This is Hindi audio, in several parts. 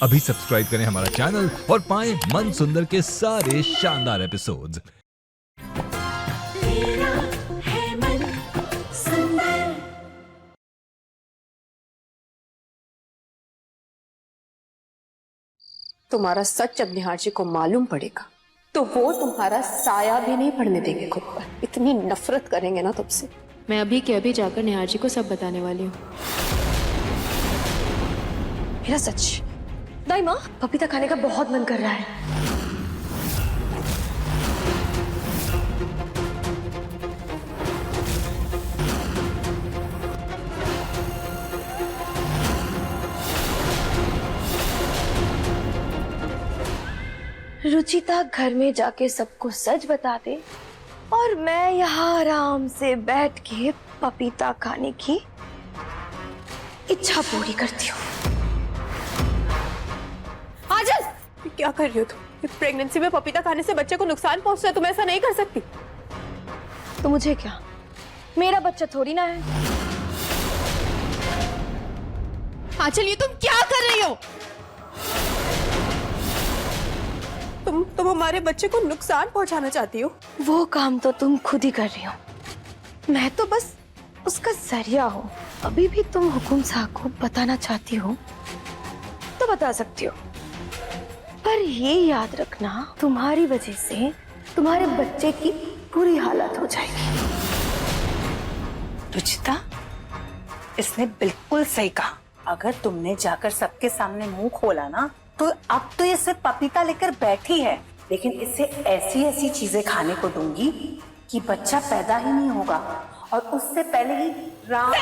अभी सब्सक्राइब करें हमारा चैनल और पाएं मन सुंदर के सारे शानदार एपिसोड्स। तुम्हारा सच जब निहार जी को मालूम पड़ेगा तो वो तुम्हारा साया भी नहीं पड़ने देंगे खुद पर। इतनी नफरत करेंगे ना तुमसे। मैं अभी के अभी जाकर निहार जी को सब बताने वाली हूँ। मेरा सच दाई माँ, पपीता खाने का बहुत मन कर रहा है। रुचिता घर में जाके सबको सच बता दे और मैं यहाँ आराम से बैठ के पपीता खाने की इच्छा पूरी करती हूँ। आजल, क्या कर रही हो तुम? प्रेगनेंसी में पपीता खाने से बच्चे को नुकसान पहुंचता है, तुम ऐसा नहीं कर सकती। तो मुझे क्या, मेरा बच्चा थोड़ी ना है। आजल, ये तुम क्या कर रही हो? तुम हमारे बच्चे को नुकसान पहुंचाना चाहती हो। वो काम तो तुम खुद ही कर रही हो, मैं तो बस उसका जरिया हूँ। अभी भी तुम हुकुम साहब को बताना चाहती हो तो बता सकती हो, पर ये याद रखना तुम्हारी वजह से तुम्हारे बच्चे की बुरी हालत हो जाएगी। रुचिता, इसने बिल्कुल सही कहा। अगर तुमने जाकर सबके सामने मुंह खोला ना, तो अब तो ये सिर्फ पपीता लेकर बैठी है, लेकिन इसे ऐसी ऐसी चीजें खाने को दूंगी कि बच्चा पैदा ही नहीं होगा और उससे पहले ही राम।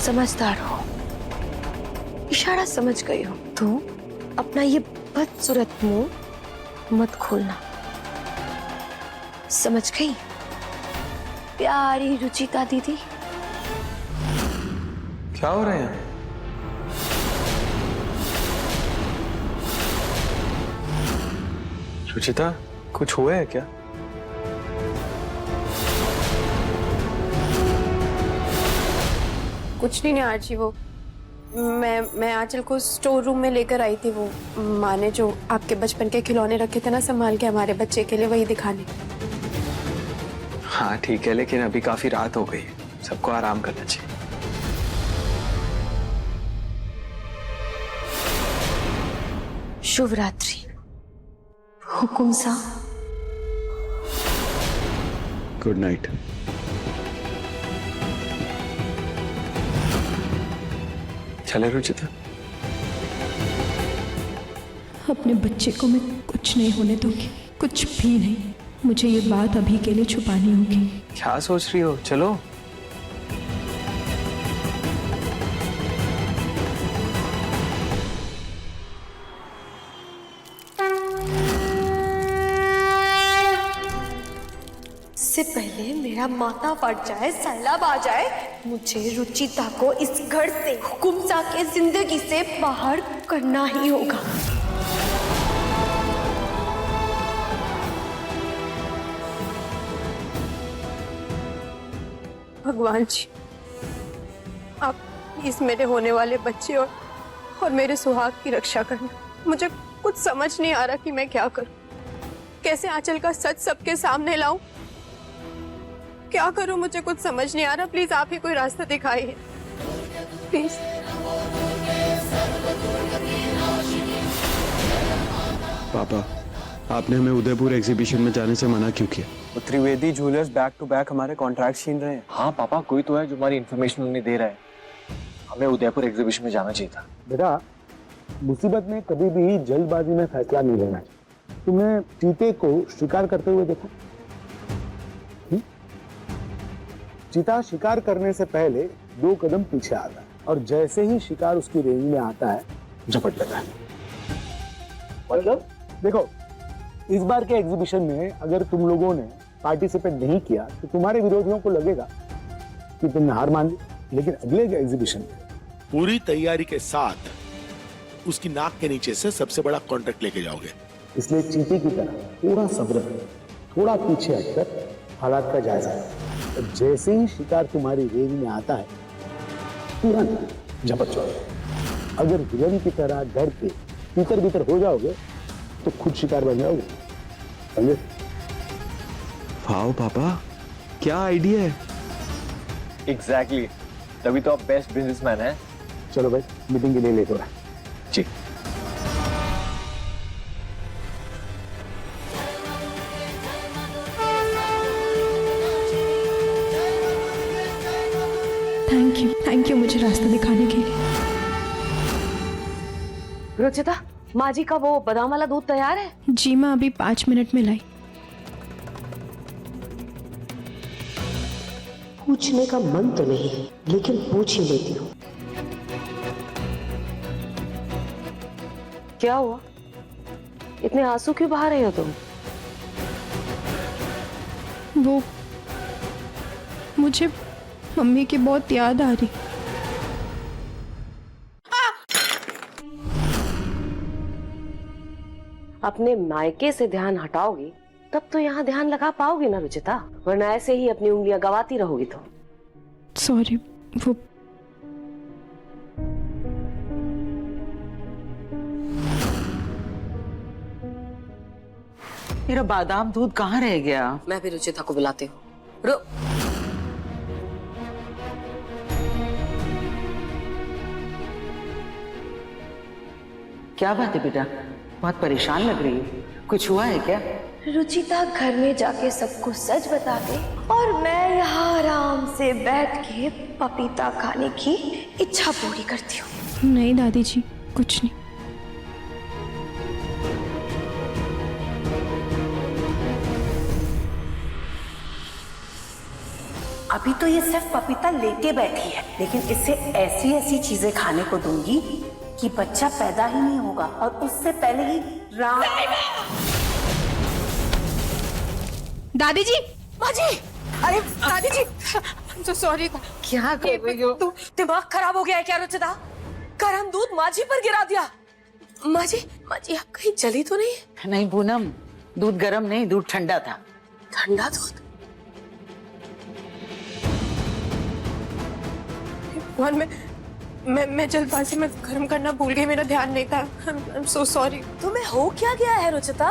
समझदार हो, इशारा समझ गई हो तो अपना ये बदसूरत मुंह मत खोलना, समझ गई प्यारी रुचिता दीदी? क्या हो रहा है यहाँ? रुचिता, कुछ हुआ है क्या? कुछ नहीं निहार जी, वो मैं आंचल को स्टोर रूम में लेकर आई थी। वो माँ ने जो आपके बचपन के खिलौने रखे थे ना संभाल के हमारे बच्चे के लिए, वही दिखाने। हाँ ठीक है, लेकिन अभी काफी रात हो गई, सबको आराम करना चाहिए। शुभ रात्रि हुकुम साहब। Good night. चले रुचिता। अपने बच्चे को मैं कुछ नहीं होने दूंगी, कुछ भी नहीं। मुझे ये बात अभी के लिए छुपानी होगी। क्या सोच रही हो? चलो। इससे पहले मेरा माथा फट जाए, सैलाब आ जाए, मुझे रुचिता को इस घर से, हुकुम सा के जिंदगी से बाहर करना ही होगा। भगवान जी, आप इस मेरे होने वाले बच्चे और मेरे सुहाग की रक्षा करना। मुझे कुछ समझ नहीं आ रहा कि मैं क्या करूं, कैसे आंचल का सच सबके सामने लाऊं, क्या करूं, मुझे कुछ समझ नहीं आ रहा। प्लीज आप ही कोई रास्ता दिखाइए, प्लीज। पापा, आपने हमें उदयपुर एग्जीबिशन में जाने से मना क्यों किया? Trivedi jewellers back to back हमारे कॉन्ट्रैक्ट छीन रहे हैं। हाँ पापा, कोई तो है जो हमारी इन्फॉर्मेशन उन्हें दे रहा है। हमें उदयपुर एग्जीबिशन में जाना चाहिए था। बेटा, मुसीबत में कभी भी जल्दबाजी में फैसला नहीं लेना चाहिए। तुमने चीते को शिकार करते हुए देखा? चीता शिकार करने से पहले 2 कदम पीछे आता है और जैसे ही शिकार उसकी रेंज में आता है झपट लेता है। मतलब देखो, इस बार के एग्जीबिशन में अगर तुम लोगों ने पार्टिसिपेट नहीं किया तो तुम्हारे विरोधियों को लगेगा कि तुमने हार मान ली, लेकिन अगले एग्जीबिशन में पूरी तैयारी के साथ उसकी नाक के नीचे से सबसे बड़ा कॉन्ट्रैक्ट लेके जाओगे। इसलिए चीते की तरह थोड़ा सब्र, थोड़ा पीछे हटकर हालात का जायजा है। और जैसे ही शिकार तुम्हारी रेंज में आता है तुरंत झपट जाओगे। अगर विलन की तरह डर के भीतर भीतर हो जाओगे तो खुद शिकार बन जाओगे, समझे? वाओ पापा, क्या आइडिया है। एग्जैक्टली, तभी तो आप बेस्ट बिजनेसमैन हैं। चलो भाई, मीटिंग के लिए लेट हो रहा है। जी। थैंक यू मुझे रास्ता दिखाने के लिए। रुचिता, माँ जी का वो बादाम वाला दूध तैयार है? जी माँ, अभी 5 मिनट में लाई। पूछने का मन तो नहीं, लेकिन पूछ ही लेती हूँ। क्या हुआ? इतने आंसू क्यों बहा रही हो तुम? वो मुझे मम्मी की बहुत याद आ रही। अपने मायके से ध्यान हटाओगी तब तो यहाँ ध्यान लगा पाओगी ना रुचिता, वरना ऐसे ही अपनी उंगलियां गवाती रहोगी तो। सॉरी, वो मेरा बादाम दूध कहाँ रह गया? मैं भी रुचिता को बुलाती हूँ। क्या बात है बेटा, बहुत परेशान लग रही है, कुछ हुआ है क्या? रुचिता घर में जाके सबको सच बता दे और मैं यहाँ आराम से बैठ के पपीता खाने की इच्छा पूरी करती हूँ। नहीं दादी जी, कुछ नहीं। अभी तो ये सिर्फ पपीता लेके बैठी है, लेकिन इससे ऐसी ऐसी चीजें खाने को दूंगी कि बच्चा पैदा ही नहीं होगा और उससे पहले ही राम। दादी जी, माँ जी, अरे दादी जी, I'm so sorry। क्या कर रही हो? दिमाग खराब हो गया है क्या रुचिता? गर्म दूध माँ जी पर गिरा दिया। माँ जी आप कहीं जली तो नहीं? नहीं पूनम, दूध गर्म नहीं, दूध ठंडा था। ठंडा दूध? मैं जल्दबाजी में गर्म करना भूल गई, मेरा ध्यान नहीं था। I'm so sorry। तुम्हें हो क्या गया है रुचिता?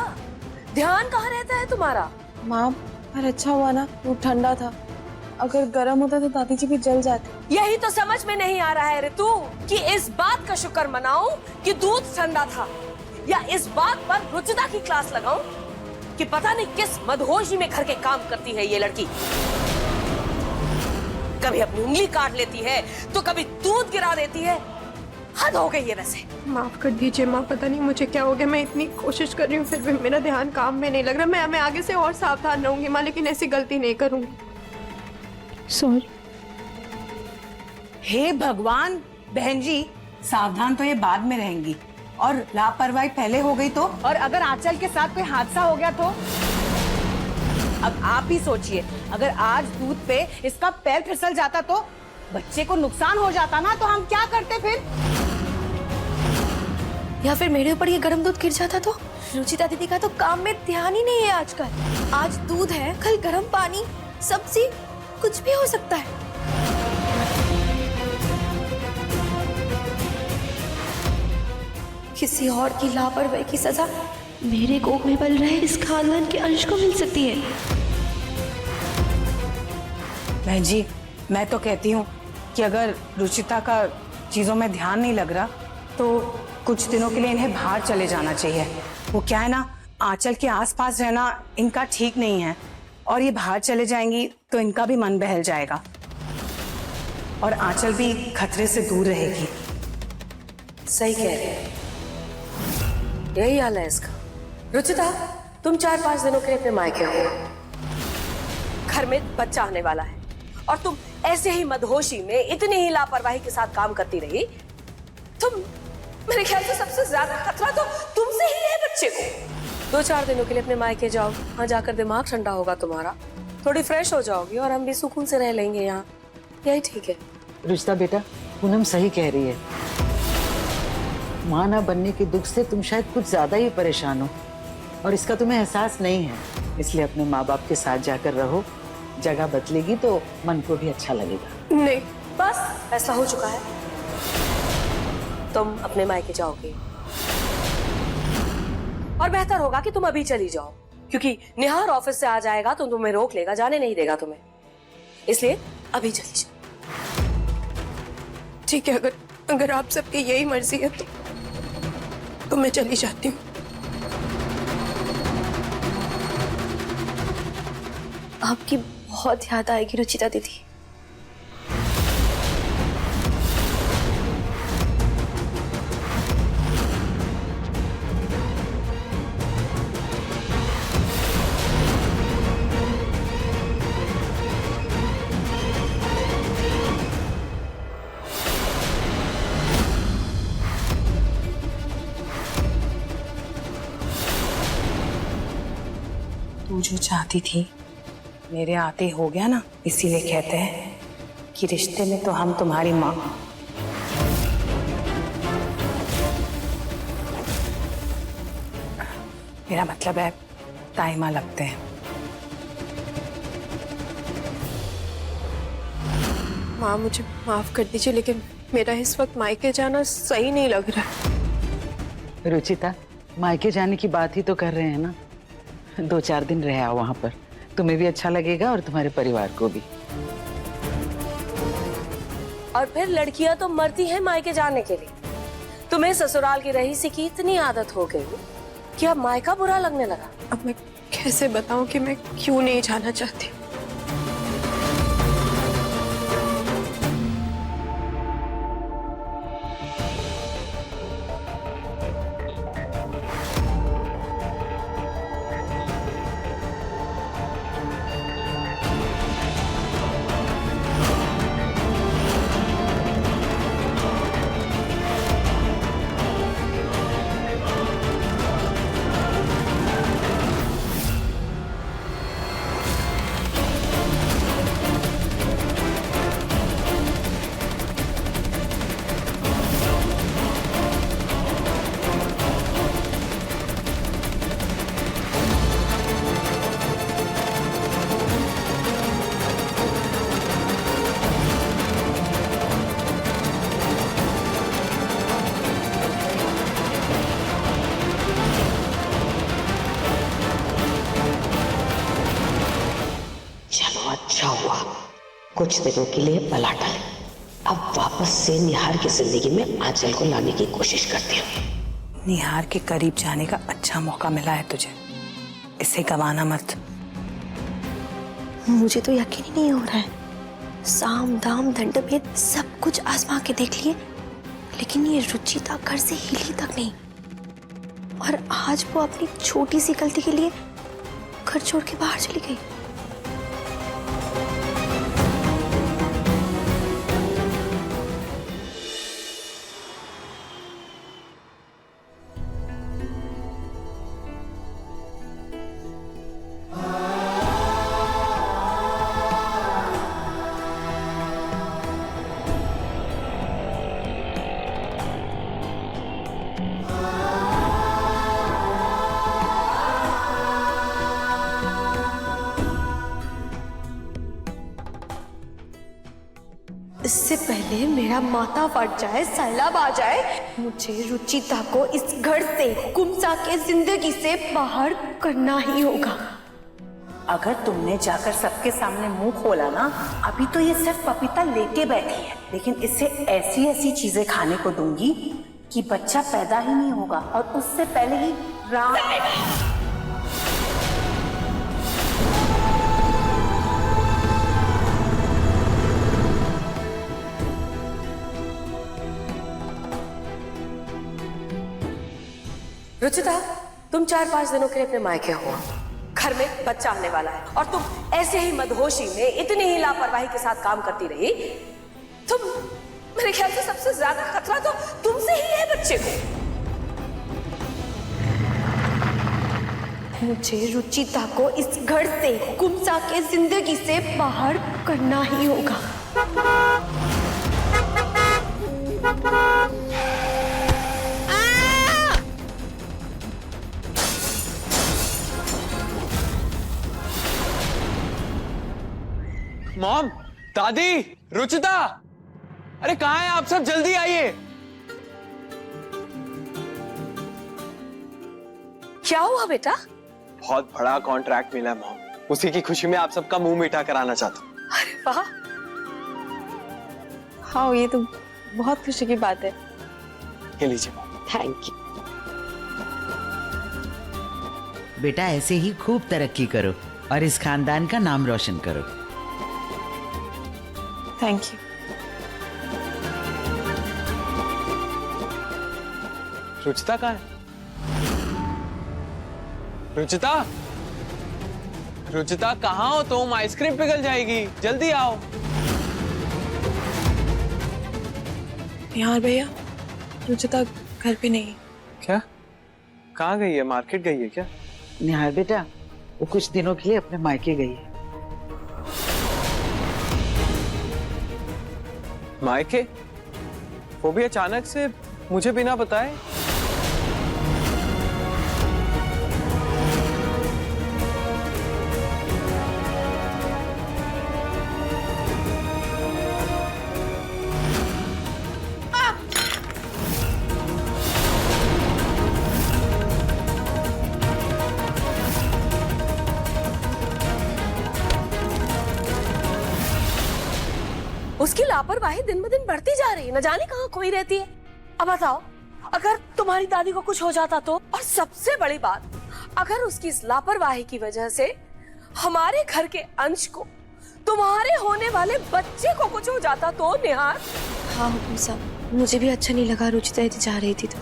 ध्यान कहाँ रहता है तुम्हारा? माँ, पर अच्छा हुआ ना दूध ठंडा था, अगर गर्म होता तो दादी जी भी जल जाती। यही तो समझ में नहीं आ रहा है ऋतु कि इस बात का शुक्र मनाऊं कि दूध ठंडा था, या इस बात पर रुचिता की क्लास लगाऊं कि पता नहीं किस मदहोशी में घर के काम करती है ये लड़की। कभी अपनी उंगली काट लेती है तो कभी दूध गिरा देती है। हद हो गई है वैसे। माफ कर दीजिए माँ, पता नहीं मुझे क्या हो गया। मैं इतनी कोशिश कर रही हूँ फिर भी मेरा ध्यान काम में नहीं लग रहा। मैं आगे से और सावधान रहूंगी माँ, लेकिन ऐसी गलती नहीं करूंगी। सॉरी। हे भगवान, बहन जी सावधान तो ये बाद में रहेंगी, और लापरवाही पहले हो गई तो, और अगर आंचल के साथ कोई हादसा हो गया तो? अब आप ही सोचिए, अगर आज दूध पे इसका पैर फिसल जाता तो, बच्चे को नुकसान हो जाता ना, तो हम क्या करते फिर? या फिर मेरे ऊपर ये गर्म दूध गिर जाता तो? रुचिता दीदी का तो काम में ध्यान ही नहीं है आजकल। आज दूध है, कल गर्म पानी, सब्जी, कुछ भी हो सकता है। किसी और की लापरवाही की सजा मेरे कोख में पल रहे इस खानदान के अंश को मिल सकती है। बहन जी, मैं तो कहती हूँ कि अगर रुचिता का चीजों में ध्यान नहीं लग रहा तो कुछ दिनों के लिए इन्हें बाहर चले जाना चाहिए। वो क्या है ना, आंचल के आसपास रहना इनका ठीक नहीं है, और ये बाहर चले जाएंगी तो इनका भी मन बहल जाएगा और आंचल भी खतरे से दूर रहेगी। सही कह रहे हैं, यही हाल है इसका। रुचिता, तुम 4-5 दिनों के लिए अपने मायके हो। घर में बच्चा आने वाला है और तुम ऐसे ही मदहोशी में इतनी ही लापरवाही के साथ काम करती रही। तुम, मेरे ख्याल से सबसे ज्यादा खतरा तो तुमसे ही है बच्चे को। 2-4 दिनों के लिए अपने मायके जाओ, वहां जाकर दिमाग ठंडा होगा तुम्हारा, थोड़ी फ्रेश हो जाओगी और हम भी सुकून से रह लेंगे यहाँ। यही ठीक है। रुचिता बेटा, पूनम सही कह रही है। माँ ना बनने के दुख से तुम शायद कुछ ज्यादा ही परेशान हो और इसका तुम्हें एहसास नहीं है, इसलिए अपने माँ बाप के साथ जाकर रहो जगह बदलेगी तो मन को भी अच्छा लगेगा। नहीं, बस फैसला हो चुका है, तुम अपने मायके जाओगे और बेहतर होगा कि तुम अभी चली जाओ, क्योंकि निहार ऑफिस से आ जाएगा तो तुम्हें रोक लेगा, जाने नहीं देगा तुम्हें, इसलिए अभी चली जाओ। ठीक है, अगर आप सबकी यही मर्जी है तो मैं चली जाती हूँ। आपकी बहुत याद आएगी रुचिता दीदी। तू जो चाहती थी मेरे आते हो गया ना, इसीलिए कहते हैं कि रिश्ते में तो हम तुम्हारी माँ। मेरा मतलब है ताई माँ लगते हैं। माँ मुझे माफ कर दीजिए, लेकिन मेरा इस वक्त मायके जाना सही नहीं लग रहा। रुचिता, मायके जाने की बात ही तो कर रहे हैं ना, 2-4 दिन रह आओ वहां पर, तुम्हें भी अच्छा लगेगा और तुम्हारे परिवार को भी। और फिर लड़कियां तो मरती हैं मायके जाने के लिए। तुम्हें ससुराल की रहीसी की इतनी आदत हो गई कि अब मायका बुरा लगने लगा। अब मैं कैसे बताऊं कि मैं क्यों नहीं जाना चाहती। अच्छा हुआ, कुछ दिनों के लिए पला टले। अब वापस से निहार की जिंदगी में आंचल को लाने की कोशिश करती हूँ। निहार के करीब जाने का अच्छा मौका मिला है तुझे, इसे गंवाना मत। मुझे तो यकीन ही नहीं हो रहा है। साम दाम दंड भेद सब कुछ आजमा के देख लिए, लेकिन ये रुचिता घर से हिली तक नहीं। और आज वो अपनी छोटी सी गलती के लिए घर छोड़ के बाहर चली गई। इससे पहले मेरा माथा फट जाए, सैलाब आ जाए, मुझे रुचिता को इस घर से, गुमसा के जिंदगी से बाहर करना ही होगा। अगर तुमने जाकर सबके सामने मुंह खोला ना, अभी तो ये सिर्फ पपीता लेके बैठी है, लेकिन इसे ऐसी ऐसी चीजें खाने को दूंगी कि बच्चा पैदा ही नहीं होगा और उससे पहले ही राम। रुचिता, तुम 4-5 दिनों के लिए अपने मायके हो। घर में बच्चा आने वाला है और तुम ऐसे ही मदहोशी में इतनी ही लापरवाही के साथ काम करती रही। तुम, मेरे ख्याल से सबसे ज्यादा खतरा तो तुमसे ही है बच्चे को। मुझे रुचिता को इस घर से, गुमसा के जिंदगी से बाहर करना ही होगा। मॉम, दादी, रुचिता, अरे कहाँ हैं आप सब? जल्दी आइए। क्या हुआ बेटा? बहुत बड़ा कॉन्ट्रैक्ट मिला है मॉम, उसी की खुशी में आप सबका मुंह मीठा कराना चाहता हूँ। अरे वाह, हाँ ये तो बहुत खुशी की बात है। ये लीजिए मॉम। Thank you. बेटा ऐसे ही खूब तरक्की करो और इस खानदान का नाम रोशन करो। Thank you. रुचिता कहाँ है? रुचिता, रुचिता कहाँ हो तुम? आइसक्रीम पिघल जाएगी, जल्दी आओ। निहार भैया, रुचिता घर पे नहीं है। क्या? कहाँ गई है? मार्केट गई है क्या? निहार बेटा, वो कुछ दिनों के लिए अपने मायके गई है। मायके? वो भी अचानक से, मुझे बिना बताए? उसकी लापरवाही दिन ब दिन बढ़ती जा रही है, न जाने कहाँ खोई रहती है। अब बताओ, अगर तुम्हारी दादी को कुछ हो जाता तो? और सबसे बड़ी बात, अगर उसकी इस लापरवाही की वजह से हमारे घर के अंश को, तुम्हारे होने वाले बच्चे को कुछ हो जाता तो निहार? हाँ हुकुम साहब, मुझे भी अच्छा नहीं लगा रुचिता यदि जा रही थी तो,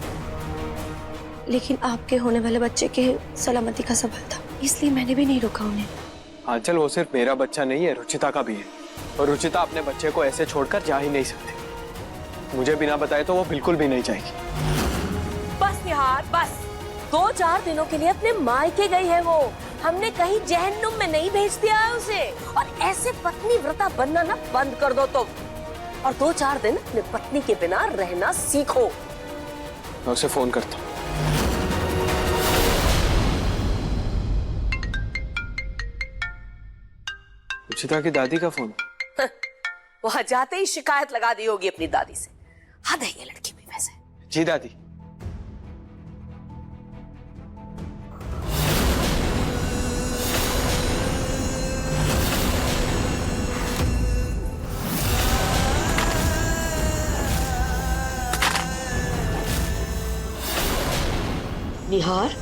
लेकिन आपके होने वाले बच्चे के सलामती का सवाल था, इसलिए मैंने भी नहीं रोका उन्हें। आंचल, वो सिर्फ मेरा बच्चा नहीं है, रुचिता का भी है, और रुचिता अपने बच्चे को ऐसे छोड़कर जा ही नहीं सकती। मुझे बिना बताए तो वो बिल्कुल भी नहीं जाएगी। बस निहार बस, 2-4 दिनों के लिए अपने मायके गई है वो, हमने कहीं जहन्नुम में नहीं भेज दिया है उसे। और ऐसे पत्नी व्रता बनना ना बंद कर दो तुम, और 2-4 दिन अपने पत्नी के बिना रहना सीखो। मैं उसे फोन करता हूँ। रुचिता की दादी का फोन। वहां जाते ही शिकायत लगा दी होगी अपनी दादी से। हद है ये लड़की भी वैसे। जी दादी। निहार,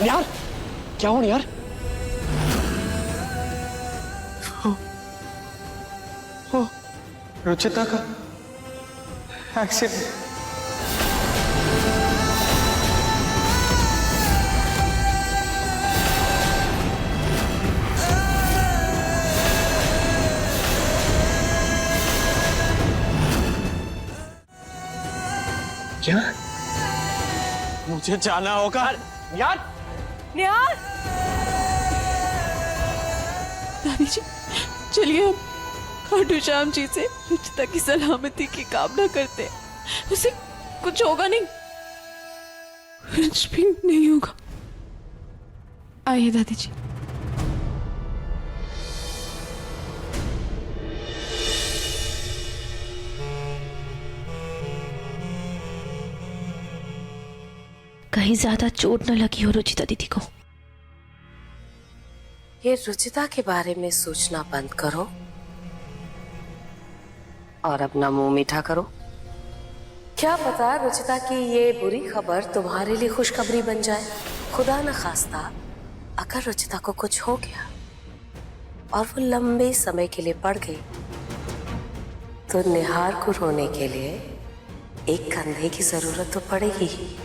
यार क्या हो यार? रुचिता का एक्सीडेंट। क्या? मुझे जाना होगा यार। निहार, दादी जी चलिए हम खाटू श्याम जी से रुचिता की सलामती की कामना करते हैं। उसे कुछ होगा नहीं, कुछ भी नहीं होगा। आइए दादी जी। कहीं ज्यादा चोट न लगी हो रुचिता दीदी को। ये रुचिता के बारे में सोचना बंद करो और अपना मुंह मीठा करो। क्या पता रुचिता की ये बुरी खबर तुम्हारे लिए खुशखबरी बन जाए। खुदा न खास्ता अगर रुचिता को कुछ हो गया और वो लंबे समय के लिए पड़ गई, तो निहार को रोने के लिए एक कंधे की जरूरत तो पड़ेगी ही।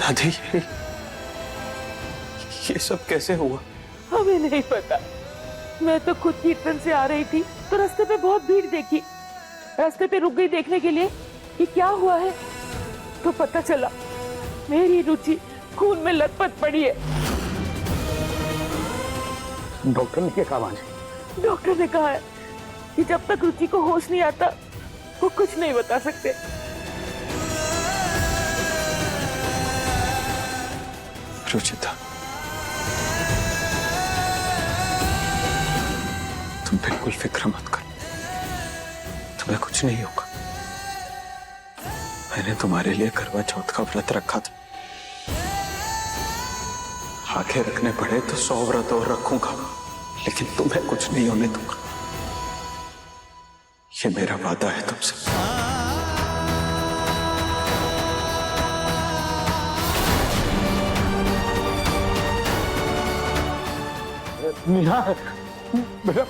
दादी, ये सब कैसे हुआ? हमें नहीं पता। मैं तो खुद कीर्तन से आ रही थी तो रास्ते पे बहुत भीड़ देखी। रास्ते पे रुक गई देखने के लिए कि क्या हुआ है, तो पता चला मेरी रुचि खून में लथपथ पड़ी है। डॉक्टर ने क्या कहा मांझी? डॉक्टर ने कहा है कि जब तक रुचि को होश नहीं आता वो कुछ नहीं बता सकते। रुचिता, तुम बिल्कुल फिक्र मत करो, तुम्हें कुछ नहीं होगा। मैंने तुम्हारे लिए करवा चौथ का व्रत रखा था, आगे रखने पड़े तो 100 व्रत और रखूंगा, लेकिन तुम्हें कुछ नहीं होने दूंगा। ये मेरा वादा है तुमसे। निहार, बेटा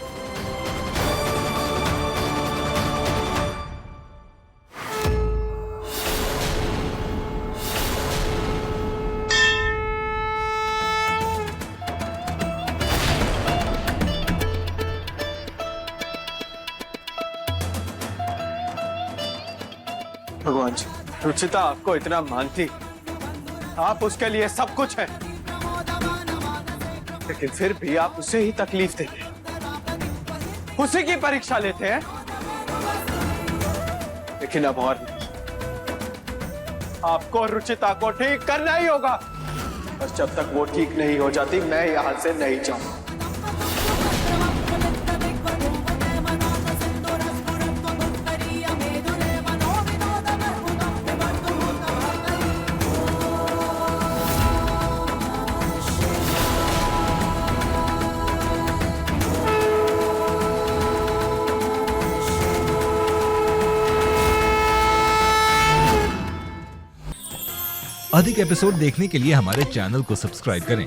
भगवान जी, रुचिता आपको इतना मानती, आप उसके लिए सब कुछ है, लेकिन फिर भी आप उसे ही तकलीफ देते हैं, उसी की परीक्षा लेते हैं। लेकिन अब और नहीं, आपको रुचिता को ठीक करना ही होगा, और जब तक वो ठीक नहीं हो जाती मैं यहां से नहीं जाऊंगा। अधिक एपिसोड देखने के लिए हमारे चैनल को सब्सक्राइब करें